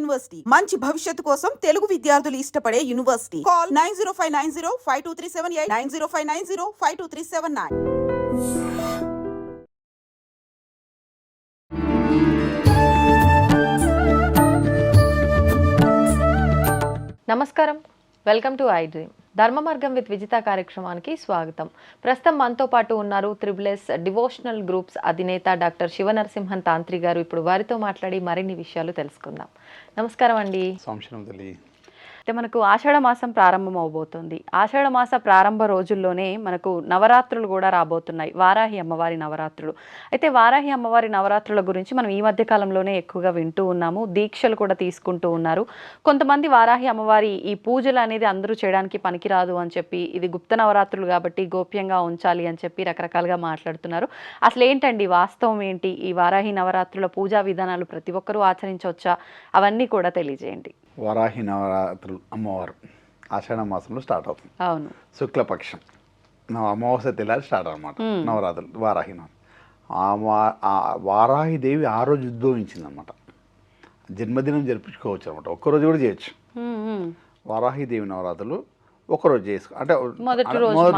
University మంచి భవిష్యత్తు కోసం తెలుగు విద్యార్థులు ఇష్టపడే యూనివర్సిటీ. కాల్ 9059052378 9059052379. నమస్కారం, వెల్కమ్ టు ఐ డ్రీమ్. ధర్మ మార్గం విత్ విజిత కార్యక్రమానికి స్వాగతం. ప్రస్తుతం మనతో పాటు ఉన్నారు త్రిబుల్ఎస్ డివోషనల్ గ్రూప్స్ అధినేత డాక్టర్ శివనరసింహన్ తాంత్రి గారు. ఇప్పుడు వారితో మాట్లాడి మరిన్ని విషయాలు తెలుసుకుందాం. నమస్కారం అండి. అయితే మనకు ఆషాఢ మాసం ప్రారంభం అవబోతుంది. ఆషాఢ మాస ప్రారంభ రోజుల్లోనే మనకు నవరాత్రులు కూడా రాబోతున్నాయి, వారాహి అమ్మవారి నవరాత్రులు. అయితే వారాహి అమ్మవారి నవరాత్రుల గురించి మనం ఈ మధ్య కాలంలోనే ఎక్కువగా వింటూ ఉన్నాము, దీక్షలు కూడా తీసుకుంటూ ఉన్నారు. కొంతమంది వారాహి అమ్మవారి ఈ పూజలు అనేది అందరూ చేయడానికి పనికిరాదు అని చెప్పి, ఇది గుప్త నవరాత్రులు కాబట్టి గోప్యంగా ఉంచాలి అని చెప్పి రకరకాలుగా మాట్లాడుతున్నారు. అసలు ఏంటండి వాస్తవం ఏంటి? ఈ వారాహి నవరాత్రుల పూజా విధానాలు ప్రతి ఒక్కరూ ఆచరించవచ్చా? అవన్నీ కూడా తెలియజేయండి. వారాహి నవరాత్రులు అమ్మవారు ఆషాఢ మాసంలో స్టార్ట్ అవుతుంది. అవును, శుక్లపక్షం అమావాస్య తెల్లారి స్టార్ట్ అనమాట నవరాత్రులు. వారాహి వారాహి దేవి ఆ రోజు ఉద్భవించింది అనమాట. జన్మదినం జరిపించుకోవచ్చు అనమాట, ఒక్కరోజు కూడా చేయొచ్చు. వారాహి దేవి నవరాత్రులు ఒకరోజు చేసుకో, అంటే మొదటి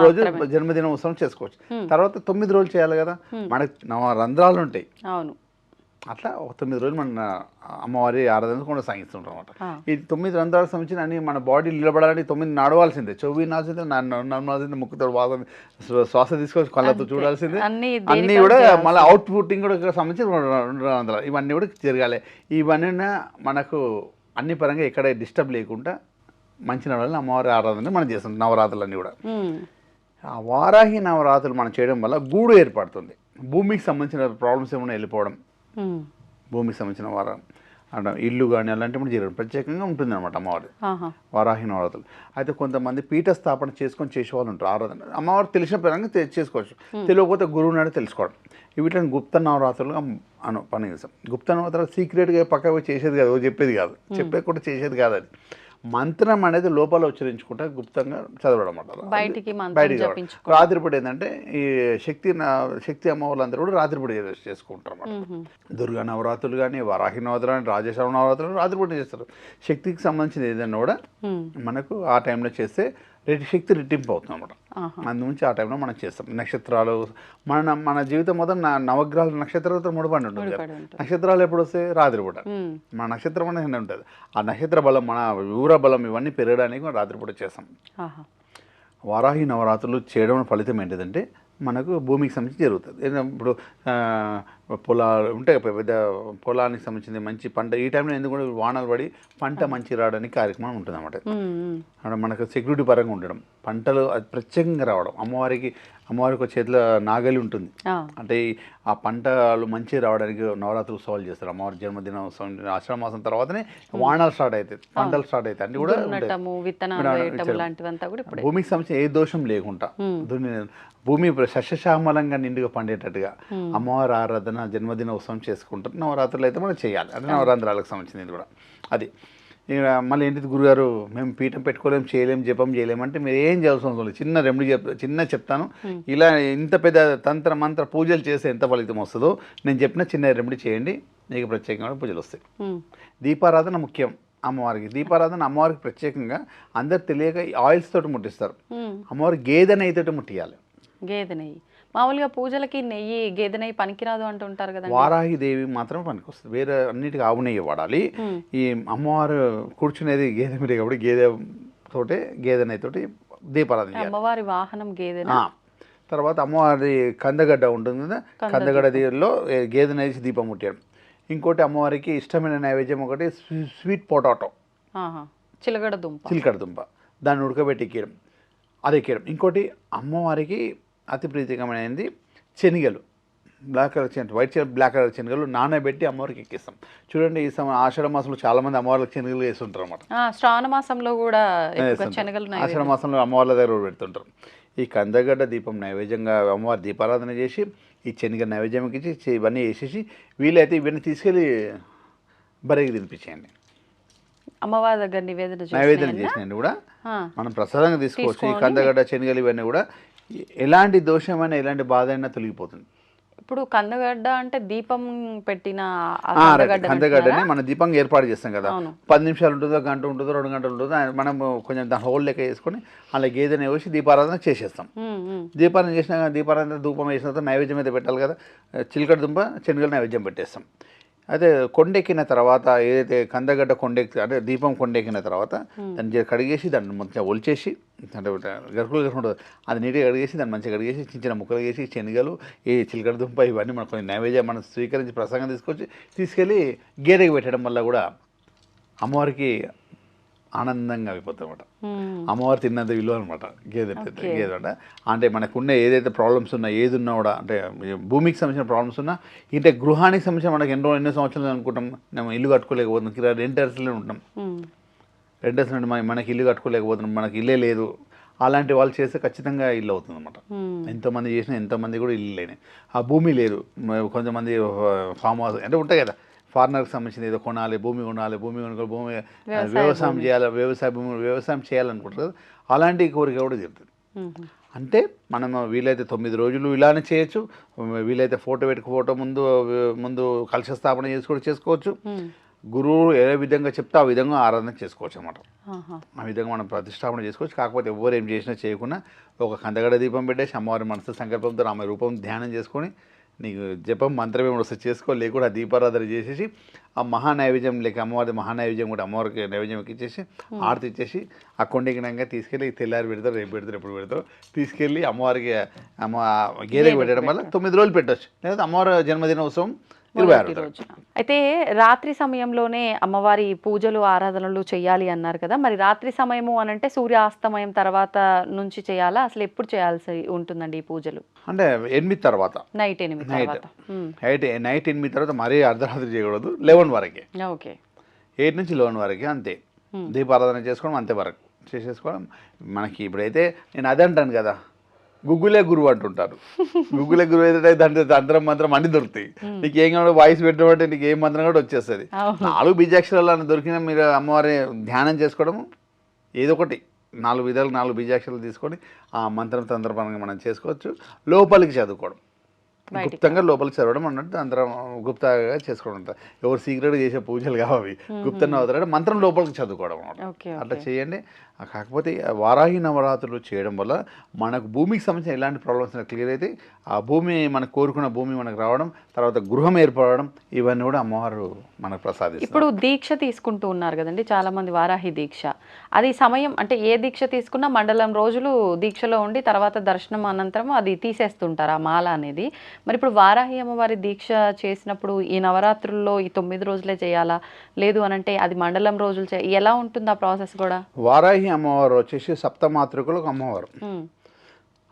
రోజు జన్మదినం ఉత్సవం చేసుకోవచ్చు. తర్వాత 9 రోజులు చేయాలి కదా, మనకి నవరంధ్రాలు ఉంటాయి. అవును, అట్లా 9 రోజులు మన అమ్మవారి ఆరాధన కొనసాగిస్తుంటాం అనమాట. ఈ 9 రంధ్రాలకు సంబంధించిన అన్ని మన బాడీ నిలబడాలని 9 నడవాల్సిందే, చెవి నాల్సిందే, నడవాల్సిందే, ముక్కుతో బాగా శ్వాస తీసుకోవచ్చు, కళ్ళతో చూడాల్సిందే. అన్నీ కూడా మళ్ళీ అవుట్ పుట్టింగ్ కూడా సంబంధించి 2 రంధ్రాలు, ఇవన్నీ కూడా జరగాలి. ఇవన్నీ మనకు అన్ని పరంగా ఎక్కడ డిస్టర్బ్ లేకుండా మంచి నడవాలని అమ్మవారి ఆరాధన మనం చేస్తాం. నవరాత్రులన్నీ కూడా ఆ వారాహి నవరాత్రులు మనం చేయడం వల్ల గూడు ఏర్పడుతుంది. భూమికి సంబంధించిన ప్రాబ్లమ్స్ ఏమైనా వెళ్ళిపోవడం, భూమికి సంబంధించిన వారం అంటే ఇల్లు కానీ అలాంటివి జరగడం ప్రత్యేకంగా ఉంటుంది అనమాట అమ్మవారి వారాహి నవరాత్రులు. అయితే కొంతమంది పీఠ స్థాపన చేసుకొని చేసేవాళ్ళు ఉంటారు ఆరాధన. అమ్మవారు తెలిసిన పరంగా చేసుకోవచ్చు, తెలియకపోతే గురువు నాడు తెలుసుకోవడం. వీటిని గుప్త నవరాత్రులుగా పని చేస్తాం. గుప్త నవరాత్రులు సీక్రెట్గా పక్క చేసేది కాదు, చెప్పేది కాదు, చెప్పే కూడా చేసేది కాదు. అది మంత్రం అనేది లోపల ఉచ్చరించుకుంటే గుప్తంగా చదవడం అంటారు. బయటికి రాత్రిపూట ఏంటంటే ఈ శక్తి అమ్మవాళ్ళందరూ కూడా రాత్రిపూట చేసుకుంటారు అన్నమాట. దుర్గా నవరాత్రులు కానీ, వారాహి నవరాత్రులు కానీ, రాజేశ్వర నవరాత్రులు రాత్రిపూట చేస్తారు. శక్తికి సంబంధించిన ఏదైనా కూడా మనకు ఆ టైంలో చేస్తే శక్తి రెట్టింపు అవుతుంది అనమాట. అందుగురించి ఆ టైంలో మనం చేస్తాం. నక్షత్రాలు మన జీవితం మొత్తం నవగ్రహాలు నక్షత్రాలతో ముడిపడి ఉంటుంది. నక్షత్రాలు ఎప్పుడు వస్తాయి? రాత్రిపూట. మన నక్షత్రం అనేది ఉంటుంది. ఆ నక్షత్ర బలం, మన ఊర బలం ఇవన్నీ పెరగడానికి రాత్రిపూట చేస్తాం. వారాహి నవరాత్రులు చేయడం ఫలితం ఏంటిదంటే మనకు భూమికి సంబంధించి జరుగుతుంది. ఇప్పుడు పొలాలు ఉంటాయి, పెద్ద పొలానికి సంబంధించింది మంచి పంట ఈ టైంలో ఎందుకు వానలు పడి పంట మంచి రావడానికి కార్యక్రమం ఉంటుంది అన్నమాట. అక్కడ మనకు సెక్యూరిటీ పరంగా ఉండడం, పంటలు అది ప్రత్యేకంగా రావడం. అమ్మవారికి ఒక చేతిలో నాగలి ఉంటుంది, అంటే ఆ పంటలు మంచి రావడానికి నవరాత్రి ఉత్సవాలు చేస్తారు. అమ్మవారి జన్మదినోత్సవం ఆషాఢ మాసం తర్వాతనే వానాలు స్టార్ట్ అవుతాయి, పంటలు స్టార్ట్ అవుతాయి. అన్ని కూడా భూమికి సంబంధించిన ఏ దోషం లేకుండా భూమి సస్యశ్యామలంగా నిండుగా పండేటట్టుగా అమ్మవారి ఆరాధన జన్మదిన ఉత్సవం చేసుకుంటారు. నవరాత్రులు అయితే మనం చేయాలి, అంటే నవరాత్రులకు సంబంధించింది కూడా అది. మళ్ళీ ఏంటిది గురుగారు మేము పీఠం పెట్టుకోలేము, చేయలేము, జపం చేయలేము అంటే మీరు ఏం చేయాల్సిన అవసరం లేదు. చిన్న రెమెడీ చెప్తాను. ఇలా ఇంత పెద్ద తంత్ర మంత్ర పూజలు చేస్తే ఎంత ఫలితం వస్తుందో నేను చెప్పిన చిన్న రెమెడీ చేయండి, మీకు ప్రత్యేకంగా పూజలు వస్తాయి. దీపారాధన ముఖ్యం అమ్మవారికి. దీపారాధన అమ్మవారికి ప్రత్యేకంగా అందరు తెలియక ఆయిల్స్ తోటి ముట్టిస్తారు. అమ్మవారికి గేదె నెయ్యి తోటి ముట్టియాలి. గేదె నెయ్యి మామూలుగా పూజలకి నెయ్యి, గేదె నెయ్యి పనికిరాదు అంటుంటారు కదా. వారాహి దేవి మాత్రం పనికి వస్తుంది, వేరే అన్నిటికీ ఆవు నెయ్యి వాడాలి. ఈ అమ్మవారు కూర్చునేది గేదె మీద కాబట్టి గేదె నెయ్యి తోటి దీపారాధన. అమ్మవారి వాహనం గేదె. తర్వాత అమ్మవారి కందగడ్డ ఉంటుంది కదా, కందగడ్డ దీనిలో గేదె నెయ్యి దీపం ముట్టాడు. ఇంకోటి అమ్మవారికి ఇష్టమైన నైవేద్యం ఒకటి స్వీట్ పొటాటో, చిలకడ దుంప, దాన్ని ఉడకబెట్టి ఎక్కేయడం, అది ఎక్కేయడం. ఇంకోటి అమ్మవారికి అతి ప్రీతికమైనది శనగలు, black colour white black colour శనగలు నానబెట్టి అమ్మవారికి ఎక్కిస్తాం. చూడండి ఈ ఆషాఢ మాసంలో చాలా మంది అమ్మవారికి శనగలు వేస్తుంటారు అన్నమాట. శ్రావణ మాసంలో కూడా ఆషాఢ మాసంలో అమ్మవార్ల దగ్గర పెడుతుంటారు. ఈ కందగడ్డ దీపం నైవేద్యంగా అమ్మవారి దీపారాధన చేసి ఈ శనగ నైవేద్యం ఇచ్చి ఇవన్నీ వేసేసి వీలైతే ఇవన్నీ తీసుకెళ్ళి బరికి తినిపించేయండి. అమ్మవారి దగ్గర నైవేద్యం చేసినండి కూడా మనం ప్రసాదంగా తీసుకోవచ్చు. ఈ కందగడ్డ శనగలు ఇవన్నీ కూడా ఎలాంటి దోషమైనా ఎలాంటి బాధ అయినా తొలగిపోతుంది. ఇప్పుడు కందగడ్డ అంటే దీపం పెట్టిన ఆ కందగడ్డని మన దీపంగా ఏర్పాటు చేస్తాం కదా, అవును. 10 నిమిషాలు ఉంటుందో, గంట ఉంటుందో, 2 గంటలు ఉంటుందో, మనం కొంచెం దాని హోల్ లెక్క వేసుకొని అలా గేదెని వేసి దీపారాధన చేసేస్తాం. దీపారాధన చేసినా దీపారాధన ధూపం వేసిన తర్వాత నైవేద్యం అయితే పెట్టాలి కదా, చిలకడ దుంప శనగలు నైవేద్యం పెట్టేస్తాం. అయితే కొండెక్కిన తర్వాత ఏదైతే కందగడ్డ కొండెక్కి అంటే దీపం కొండెక్కిన తర్వాత దాన్ని కడిగేసి దాన్ని మంచిగా ఒలిచేసి అంటే గరుకులు ఉంటుంది అది నీట్గా కడిగేసి దాన్ని మంచిగా కడిగేసి చిన్న చిన్న ముక్కలు వేసి శనగలు ఈ చిలకడ దుంప ఇవన్నీ మనకు కొంచెం నైవేద్యం మనం స్వీకరించి ప్రసాదంగా తీసుకెళ్ళి గేదెకి పెట్టడం వల్ల కూడా అమ్మవారికి ఆనందంగా అయిపోతుంది అనమాట. అమ్మవారు తిన్నంత విలువ అనమాట గేదె అంట. అంటే మనకున్న ఏదైతే ప్రాబ్లమ్స్ ఉన్నా ఏది ఉన్నా కూడా అంటే భూమికి సంబంధించిన ప్రాబ్లమ్స్ ఉన్నా ఇంటే గృహానికి సంబంధించిన మనకి ఎన్నో సంవత్సరాలు అనుకుంటాం మేము ఇల్లు కట్టుకోలేకపోతున్నాం, రెంటర్స్లో ఉంటాం, రెంటర్స్ నుండి మనకి ఇల్లు కట్టుకోలేకపోతున్నాం, మనకి ఇల్లే లేదు, అలాంటి వాళ్ళు చేస్తే ఖచ్చితంగా ఇల్లు అవుతుంది అనమాట. ఎంతోమంది చేసినా ఎంతమంది కూడా ఇల్లు లేని ఆ భూమి లేదు. కొంతమంది ఫామ్ హౌస్ అంటే ఉంటాయి కదా, ఫారినర్కి సంబంధించింది ఏదో కొనాలి, భూమి కొనాలి, భూమి వ్యవసాయం చేయాలి, వ్యవసాయం చేయాలనుకుంటారు. అలాంటి కోరిక కూడా తీరుతుంది. అంటే మనం వీలైతే 9 రోజులు ఇలానే చేయొచ్చు, వీలైతే ఫోటో ముందు కలశ స్థాపన చేసుకోవచ్చు. గురువు ఏ విధంగా చెప్తే ఆ విధంగా ఆరాధన చేసుకోవచ్చు అన్నమాట. ఆ విధంగా మనం ప్రతిష్టాపన చేసుకోవచ్చు. కాకపోతే ఎవరు ఏం చేసినా చేయకుండా ఒక కందగడ్డ దీపం పెట్టేసి అమ్మవారి మనసు సంకల్పంతో ఆమె రూపం ధ్యానం చేసుకొని నీకు జపం మంత్రం ఏమి వస్తే చేసుకో, లేకుండా దీపారాధన చేసేసి ఆ మహానైవేద్యం లేక అమ్మవారి మహానైవేద్యం కూడా అమ్మవారికి నైవేద్యం ఎక్కిచ్చేసి ఆరతి ఇచ్చేసి ఆ కొండెక్కినాక తీసుకెళ్ళి తెల్లారి పెడతారు, రేపు పెడతారు, ఎప్పుడు పెడతారు, తీసుకెళ్ళి అమ్మవారికి గేదెకి పెట్టడం వల్ల 9 రోజులు పెట్టవచ్చు. లేదా అమ్మవారి జన్మదినోత్సవం 26 రోజు. అయితే రాత్రి సమయంలోనే అమ్మవారి పూజలు ఆరాధనలు చేయాలి అన్నారు కదా, మరి రాత్రి సమయము అని అంటే సూర్యాస్తమయం తర్వాత నుంచి చేయాలా, అసలు ఎప్పుడు చేయాల్సి ఉంటుందండి ఈ పూజలు? అంటే 8 తర్వాత, నైట్ 8 తర్వాత. నైట్ 8 తర్వాత మరీ అర్ధరాత్రి చేయకూడదు, 11 వరకే. ఓకే, 8 నుంచి 11 వరకే అంతే. దీపారాధన చేసుకోవడం అంతే వరకు చేసేసుకోవడం. మనకి ఇప్పుడైతే నేను అదే అంటాను కదా, గుగ్గులే గురువు అంటుంటారు. గుగ్గులే గురువు అయితే దాంట్లో తంత్రం మంత్రం అన్ని దొరుకుతాయి. నీకు ఏం కావాలి వాయిస్ పెట్టడం నీకు ఏ మంత్రం కూడా వచ్చేస్తుంది. 4 బీజాక్షరాలు దొరికినా మీరు అమ్మవారి ధ్యానం చేసుకోవడం ఏదో ఒకటి 4 విధాలు 4 బీజాక్షరాలు తీసుకొని ఆ మంత్రం తంత్రపరంగా మనం చేసుకోవచ్చు. లోపలికి చదువుకోవడం, గుప్తంగా లోపలికి చదవడం అన్నట్టు అందరం గుప్తంగా చేసుకోవడం ఉంటుంది. ఎవరు సీక్రెట్గా చేసే పూజలు కావాలి, గుప్తంగా అవుతారంటే మంత్రం లోపలికి చదువుకోవడం అన్నమాట. అట్లా చేయండి. కాకపోతే వారాహి నవరాత్రులు చేయడం వల్ల మనకు భూమికి సంబంధించిన ఎలాంటి ప్రాబ్లమ్స్ క్లియర్ అయితే ఆ భూమి మనకు కోరుకున్న భూమి మనకు రావడం, తర్వాత గృహం ఏర్పడడం, ఇవన్నీ కూడా అమ్మవారు మనకు ప్రసాదిస్తారు. ఇప్పుడు దీక్ష తీసుకుంటూ ఉన్నారు కదండి చాలా మంది, వారాహి దీక్ష, అది సమయం అంటే ఏ దీక్ష తీసుకున్నా మండలం రోజులు దీక్షలో ఉండి తర్వాత దర్శనం అనంతరం అది తీసేస్తుంటారు ఆ మాల అనేది. మరి ఇప్పుడు వారాహి అమ్మవారి దీక్ష చేసినప్పుడు ఈ నవరాత్రుల్లో ఈ 9 రోజులే చేయాలా, లేదు అని అంటే అది మండలం రోజులు ఎలా ఉంటుంది ఆ ప్రాసెస్ కూడా? వారాహి అమ్మవారు వచ్చేసి సప్తమాతృకులకు అమ్మవారు.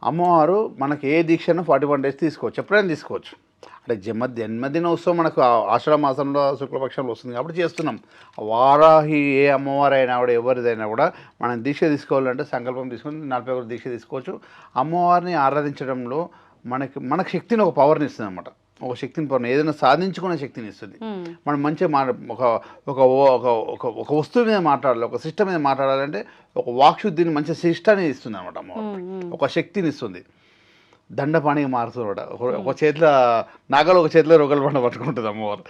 అమ్మవారు మనకి ఏ దీక్షను 41 days తీసుకోవచ్చు, ఎప్పుడైనా తీసుకోవచ్చు. అంటే జన్మదినోత్సవం మనకు ఆషాఢ మాసంలో శుక్లపక్షంలో వస్తుంది కాబట్టి చేస్తున్నాం. వారాహి ఏ అమ్మవారు అయినా కూడా ఎవరిదైనా కూడా మనం దీక్ష తీసుకోవాలంటే సంకల్పం తీసుకొని 41 దీక్ష తీసుకోవచ్చు. అమ్మవారిని ఆరాధించడంలో మనకు శక్తిని ఒక పవర్ని ఇస్తుంది అనమాట. ఒక శక్తిని పవర్ ఏదైనా సాధించుకునే శక్తిని ఇస్తుంది. మనం మంచిగా ఒక వస్తువు మీద మాట్లాడాలి, ఒక సిస్టమ్ మీద మాట్లాడాలంటే ఒక వాక్శుద్ధిని మంచి శిష్టాన్ని ఇస్తుంది అనమాట అమ్మవారు. ఒక శక్తిని ఇస్తుంది. దండపాణిగా మారుతుందన్నమాట. ఒక చేతిలో నాగలు, ఒక చేతిలో రొగల పంట పట్టుకుంటుంది అమ్మవారు.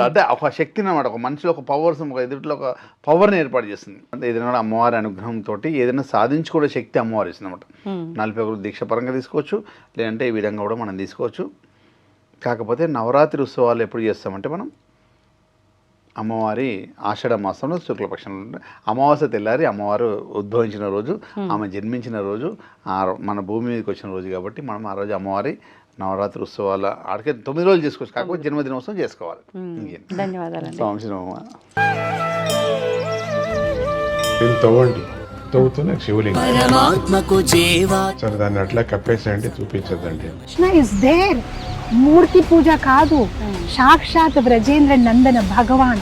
అంటే ఒక శక్తిని అనమాట, ఒక మనిషిలో ఒక పవర్స్, ఒక ఎదుటిలో ఒక పవర్ని ఏర్పాటు చేస్తుంది. అంటే ఏదైనా అమ్మవారి అనుగ్రహంతో ఏదైనా సాధించుకునే శక్తి అమ్మవారు ఇస్తుంది అనమాట. 41 దీక్ష పరంగా తీసుకోవచ్చు, లేదంటే ఈ విధంగా కూడా మనం తీసుకోవచ్చు. కాకపోతే నవరాత్రి ఉత్సవాలు ఎప్పుడు చేస్తామంటే మనం అమ్మవారి ఆషాఢ మాసంలో శుక్లపక్షంలో అమావాస్య తెల్లారి అమ్మవారు ఉద్భవించిన రోజు, ఆమె జన్మించిన రోజు, మన భూమి మీదకి వచ్చిన రోజు కాబట్టి మనం ఆ రోజు అమ్మవారి నవరాత్రి ఉత్సవాలు ఆడికే 9 రోజులు చేసుకోవచ్చు. కాకపోతే జన్మదినోత్సవం చేసుకోవాలి. ధన్యవాదాలు. తవ్వండి, తవ్వుతున్న శివలింగం సరే దాన్ని అట్లా కప్పేసేయండి, చూపించదండి. మూర్తి పూజ కాదు, సాక్షాత్ బ్రజేంద్ర నందన భగవాన్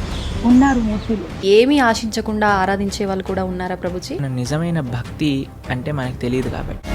ఉన్నారు మూర్తిలో. ఏమీ ఆశించకుండా ఆరాధించే వాళ్ళు కూడా ఉన్నారా ప్రభుజీ? నిజమైన భక్తి అంటే మనకు తెలియదు కాబట్టి